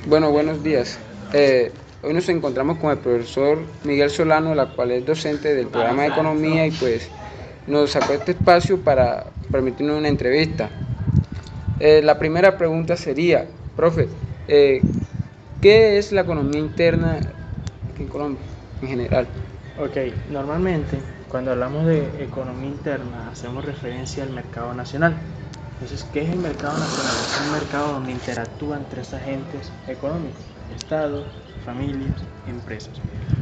Bueno, buenos días. Hoy nos encontramos con el profesor Miguel Solano, la cual es docente del programa de Economía y pues nos sacó este espacio para permitirnos una entrevista. La primera pregunta sería, profe, eh, ¿qué es la economía interna aquí en Colombia en general? Ok, normalmente cuando hablamos de economía interna hacemos referencia al mercado nacional. Entonces, ¿qué es el mercado nacional? Es un mercado donde interactúan tres agentes económicos: Estado, familias, empresas.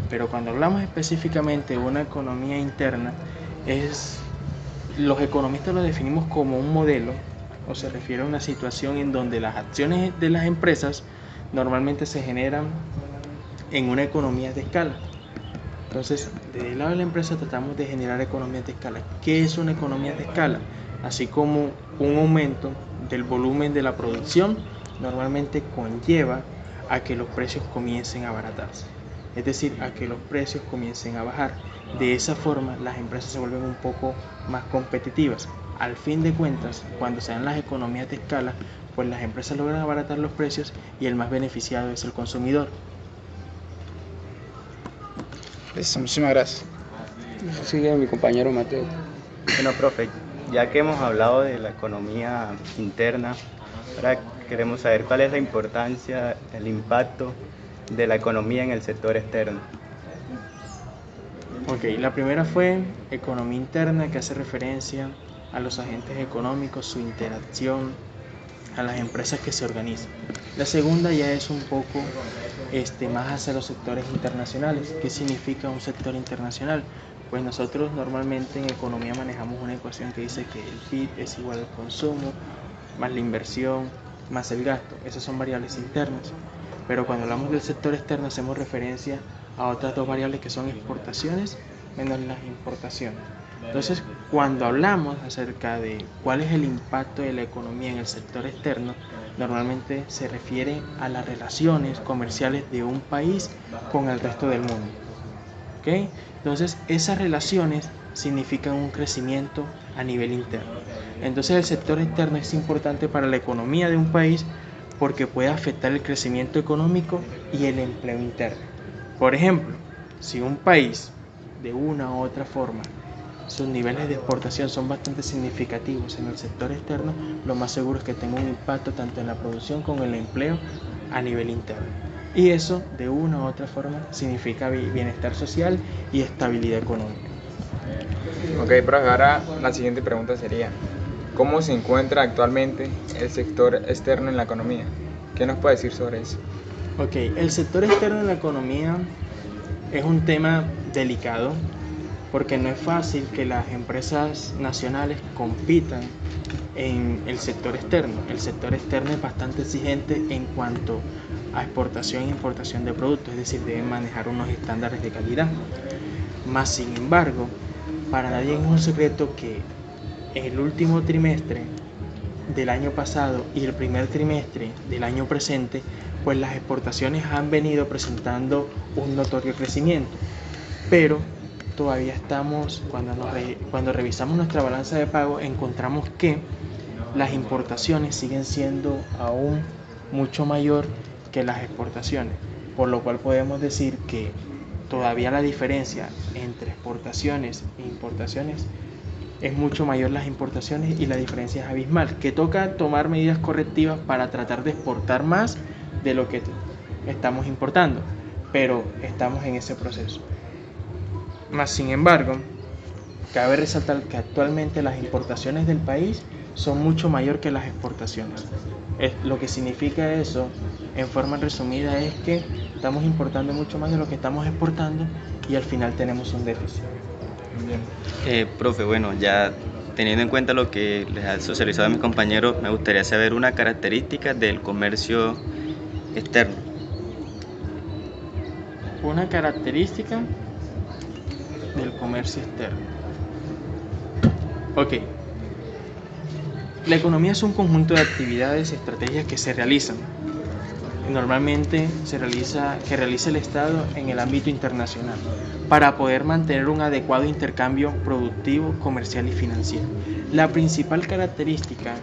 Pero cuando hablamos específicamente de una economía interna, los economistas lo definimos como un modelo, o se refiere a una situación en donde las acciones de las empresas normalmente se generan en una economía de escala. Entonces, desde el lado de la empresa tratamos de generar economías de escala. ¿Qué es una economía de escala? Así como un aumento del volumen de la producción normalmente conlleva a que los precios comiencen a abaratarse, es decir, a que los precios comiencen a bajar. De esa forma, las empresas se vuelven un poco más competitivas. Al fin de cuentas, cuando se dan las economías de escala, pues las empresas logran abaratar los precios y el más beneficiado es el consumidor. Listo, muchísimas gracias. Sigue mi compañero Mateo. Bueno, profe, ya que hemos hablado de la economía interna, ahora queremos saber cuál es la importancia, el impacto de la economía en el sector externo. Ok, la primera fue economía interna, que hace referencia a los agentes económicos, su interacción, a las empresas que se organizan. La segunda ya es un poco más hacia los sectores internacionales. ¿Qué significa un sector internacional? Pues nosotros normalmente en economía manejamos una ecuación que dice que el PIB es igual al consumo, más la inversión, más el gasto. Esas son variables internas. Pero cuando hablamos del sector externo hacemos referencia a otras dos variables que son exportaciones menos las importaciones. Entonces, cuando hablamos acerca de cuál es el impacto de la economía en el sector externo, normalmente se refiere a las relaciones comerciales de un país con el resto del mundo. ¿Okay? Entonces, esas relaciones significan un crecimiento a nivel interno. Entonces, el sector externo es importante para la economía de un país porque puede afectar el crecimiento económico y el empleo interno. Por ejemplo, si un país de una u otra forma sus niveles de exportación son bastante significativos en el sector externo, lo más seguro es que tenga un impacto tanto en la producción como en el empleo a nivel interno. Y eso, de una u otra forma, significa bienestar social y estabilidad económica. Ok, profe, ahora la siguiente pregunta sería, ¿cómo se encuentra actualmente el sector externo en la economía? ¿Qué nos puede decir sobre eso? Ok, el sector externo en la economía es un tema delicado porque no es fácil que las empresas nacionales compitan en el sector externo. El sector externo es bastante exigente en cuanto a exportación e importación de productos, es decir, deben manejar unos estándares de calidad. Más sin embargo, para nadie es un secreto que en el último trimestre del año pasado y el primer trimestre del año presente, pues las exportaciones han venido presentando un notorio crecimiento. Pero todavía estamos, cuando revisamos nuestra balanza de pago, encontramos que las importaciones siguen siendo aún mucho mayor que las exportaciones, por lo cual podemos decir que todavía la diferencia entre exportaciones e importaciones es mucho mayor las importaciones y la diferencia es abismal, que toca tomar medidas correctivas para tratar de exportar más de lo que estamos importando, pero estamos en ese proceso. Más sin embargo, cabe resaltar que actualmente las importaciones del país son mucho mayor que las exportaciones. Lo que significa eso, en forma resumida, es que estamos importando mucho más de lo que estamos exportando y al final tenemos un déficit. Bien. Profe, bueno, ya teniendo en cuenta lo que les ha socializado a mis compañeros, me gustaría saber una característica del comercio externo. Una característica del comercio externo. Ok. La economía es un conjunto de actividades y estrategias que se realizan. Normalmente que realiza el Estado en el ámbito internacional para poder mantener un adecuado intercambio productivo, comercial y financiero. La principal característica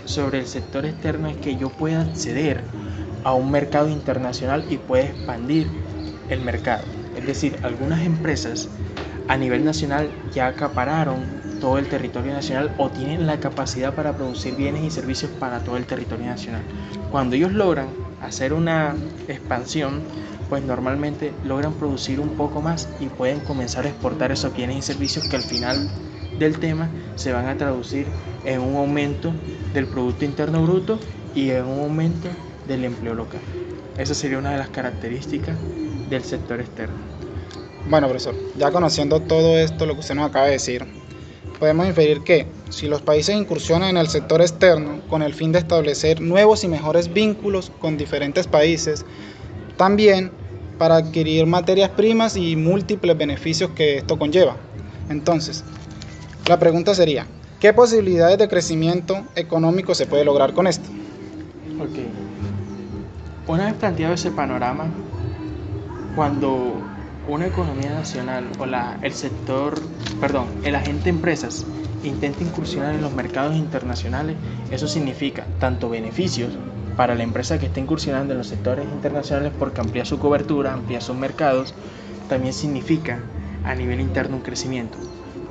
sobre el sector externo es que yo pueda acceder a un mercado internacional y pueda expandir el mercado. Es decir, algunas empresas a nivel nacional ya acapararon todo el territorio nacional o tienen la capacidad para producir bienes y servicios para todo el territorio nacional. Cuando ellos logran hacer una expansión, pues normalmente logran producir un poco más y pueden comenzar a exportar esos bienes y servicios que al final del tema se van a traducir en un aumento del Producto Interno Bruto y en un aumento del empleo local. Esa sería una de las características del sector externo. Bueno, profesor, ya conociendo todo esto, lo que usted nos acaba de decir, podemos inferir que si los países incursionan en el sector externo con el fin de establecer nuevos y mejores vínculos con diferentes países, también para adquirir materias primas y múltiples beneficios que esto conlleva. Entonces, la pregunta sería, ¿qué posibilidades de crecimiento económico se puede lograr con esto? Ok. Una vez planteado ese panorama, cuando una economía nacional o el agente empresas intenta incursionar en los mercados internacionales, eso significa tanto beneficios para la empresa que está incursionando en los sectores internacionales porque amplía su cobertura, amplía sus mercados, también significa a nivel interno un crecimiento.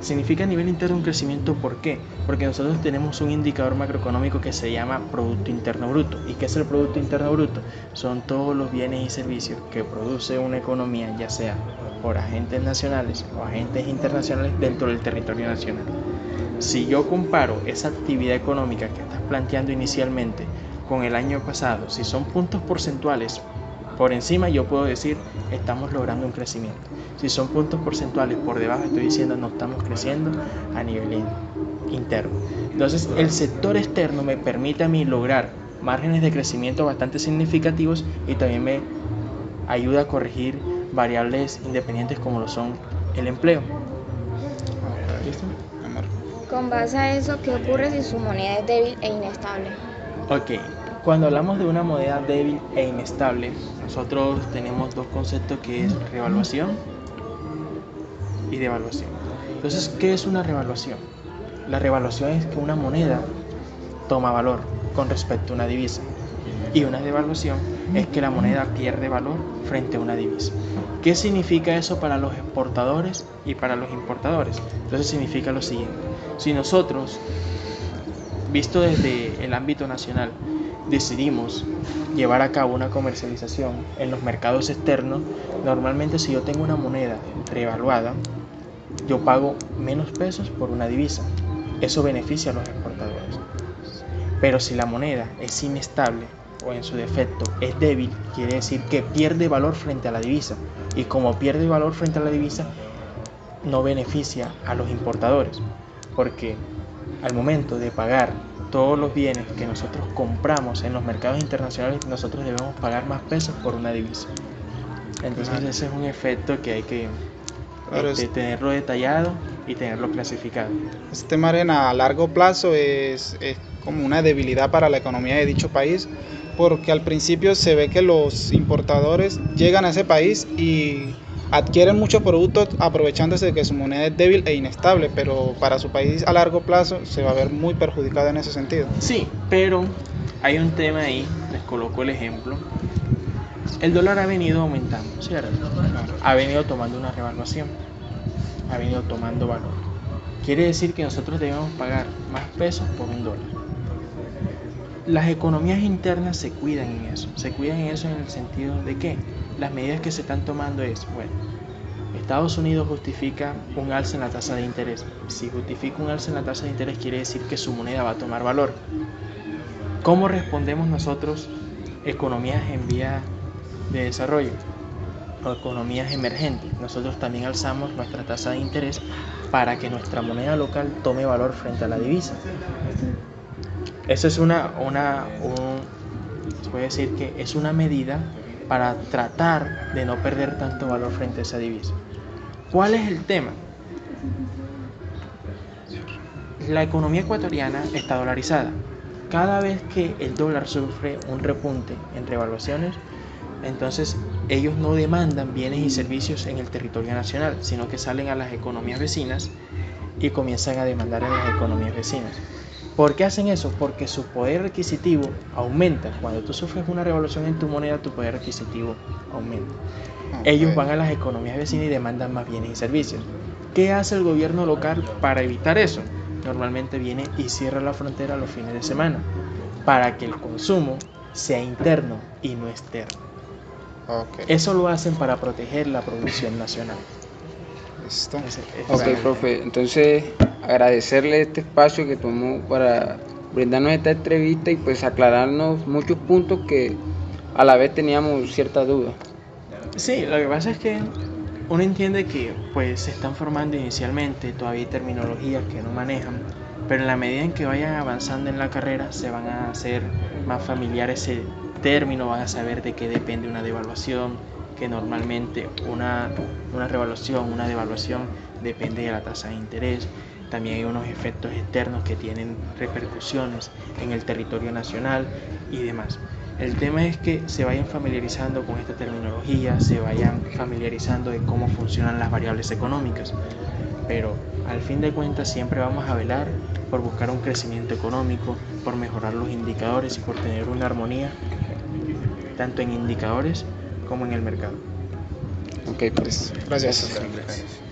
Significa a nivel interno un crecimiento, ¿por qué? Porque nosotros tenemos un indicador macroeconómico que se llama Producto Interno Bruto. ¿Y qué es el Producto Interno Bruto? Son todos los bienes y servicios que produce una economía, ya sea por agentes nacionales o agentes internacionales dentro del territorio nacional. Si yo comparo esa actividad económica que estás planteando inicialmente con el año pasado, si son puntos porcentuales por encima, yo puedo decir estamos logrando un crecimiento. Si son puntos porcentuales por debajo, estoy diciendo no estamos creciendo a nivel interno. Entonces, el sector externo me permite a mí lograr márgenes de crecimiento bastante significativos y también me ayuda a corregir variables independientes como lo son el empleo. ¿Listo? Con base a eso, ¿qué ocurre si su moneda es débil e inestable? Ok, cuando hablamos de una moneda débil e inestable, nosotros tenemos dos conceptos que es revaluación y devaluación. Entonces, ¿qué es una revaluación? La revaluación es que una moneda toma valor con respecto a una divisa y una devaluación es que la moneda pierde valor frente a una divisa. ¿Qué significa eso para los exportadores y para los importadores? Entonces significa lo siguiente: si nosotros, visto desde el ámbito nacional, decidimos llevar a cabo una comercialización en los mercados externos, normalmente si yo tengo una moneda revaluada, yo pago menos pesos por una divisa. Eso beneficia a los exportadores. Pero si la moneda es inestable o en su defecto es débil, quiere decir que pierde valor frente a la divisa. Y como pierde valor frente a la divisa, no beneficia a los importadores. Porque al momento de pagar todos los bienes que nosotros compramos en los mercados internacionales, nosotros debemos pagar más pesos por una divisa. Entonces ese es un efecto que hay que tenerlo detallado y tenerlo clasificado. Este margen a largo plazo es como una debilidad para la economía de dicho país, porque al principio se ve que los importadores llegan a ese país y adquieren muchos productos aprovechándose de que su moneda es débil e inestable, pero para su país a largo plazo se va a ver muy perjudicado en ese sentido. Sí, pero hay un tema ahí, les coloco el ejemplo. El dólar ha venido aumentando, ¿cierto? Ha venido tomando una revaluación, ha venido tomando valor. Quiere decir que nosotros debemos pagar más pesos por un dólar. Las economías internas se cuidan en eso en el sentido de que las medidas que se están tomando es, bueno, Estados Unidos justifica un alza en la tasa de interés. Si justifica un alza en la tasa de interés, quiere decir que su moneda va a tomar valor. ¿Cómo respondemos nosotros, economías en vía de desarrollo o economías emergentes? Nosotros también alzamos nuestra tasa de interés para que nuestra moneda local tome valor frente a la divisa. Eso es se puede decir que es una medida para tratar de no perder tanto valor frente a esa divisa. ¿Cuál es el tema? La economía ecuatoriana está dolarizada. Cada vez que el dólar sufre un repunte en revaluaciones, entonces ellos no demandan bienes y servicios en el territorio nacional, sino que salen a las economías vecinas y comienzan a demandar en las economías vecinas. ¿Por qué hacen eso? Porque su poder adquisitivo aumenta. Cuando tú sufres una revaluación en tu moneda, tu poder adquisitivo aumenta. Ellos van a las economías vecinas y demandan más bienes y servicios. ¿Qué hace el gobierno local para evitar eso? Normalmente viene y cierra la frontera los fines de semana para que el consumo sea interno y no externo. Ok, Eso lo hacen para proteger la producción nacional. listo. Ok, profe, entonces agradecerle este espacio que tomó para brindarnos esta entrevista y pues aclararnos muchos puntos que a la vez teníamos cierta duda. Sí, lo que pasa es que uno entiende que pues se están formando inicialmente, todavía hay terminologías que no manejan, pero en la medida en que vayan avanzando en la carrera se van a hacer más familiar ese término, van a saber de qué depende una devaluación, que normalmente una revaluación, una devaluación depende de la tasa de interés. También hay unos efectos externos que tienen repercusiones en el territorio nacional y demás. El tema es que se vayan familiarizando con esta terminología, se vayan familiarizando de cómo funcionan las variables económicas, pero al fin de cuentas siempre vamos a velar por buscar un crecimiento económico, por mejorar los indicadores y por tener una armonía tanto en indicadores como en el mercado. Ok, pues. Gracias. Gracias.